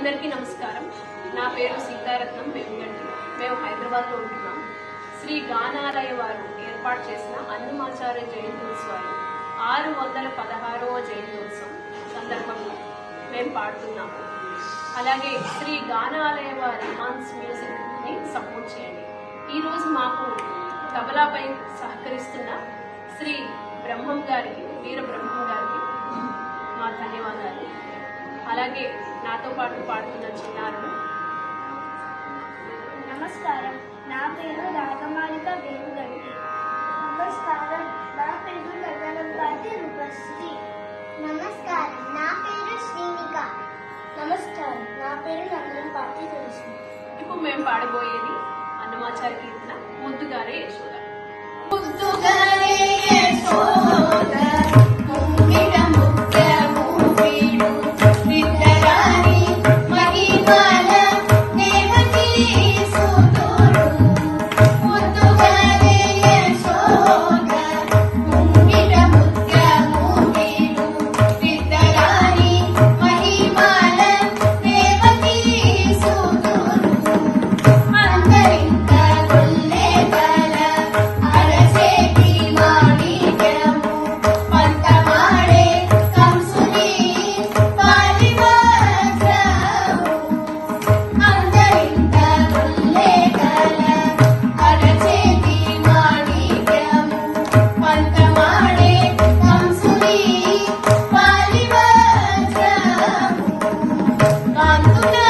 అందరికీ నమస్కారం. నా పేరు సీతారత్నం వేముగంటి. మేము హైదరాబాద్లో ఉంటున్నాం. శ్రీ గానాలయ వారు ఏర్పాటు చేసిన అన్నమాచార్య జయంత్యోత్సవాలు 616వ జయంత్యోత్సవం సందర్భంగా మేము పాడుతున్నాము. అలాగే శ్రీ గానాలయ వారి డాన్స్ మ్యూజిక్ని సపోర్ట్ చేయండి. ఈరోజు మాకు తబలాపై సహకరిస్తున్న శ్రీ బ్రహ్మం గారికి, వీర బ్రహ్మం గారికి మా ధన్యవాదాలు. అలాగే నాతో పాటు పాడుతున్న చిన్నారులు. నమస్కారం, నా పేరు రాగమాలిక వేముగంటి. నమస్కారం, నా పేరు నగరంపాటి రూపశ్రీ. నమస్కారం, నా పేరు శ్రీనిక. నమస్కారం, నా పేరు నగరంపాటి తులసి. ఇప్పుడు మేము పాడబోయేది అన్నమాచార్య కీర్తన ముద్దుగారే యశోద. ముద్దుగారే యశోద ముంగిట ముత్యము వీడు విత్తరాని మహిమల దేవకీ సుతుడు. ముద్దుగారే యశోద ముంగిట ముత్యము వీడు విత్తరాని మహిమల దేవకీ సుతుడు. అందరింత గొల్లే తల అరసేటి మాణిక్యము పంతమాడే కంసుని పాలివజ్రము. అందరింత గొల్లే తల అరసేటి మాణిక్యము పంతమాడే కంసుని పాలివజ్రము. కాంతుల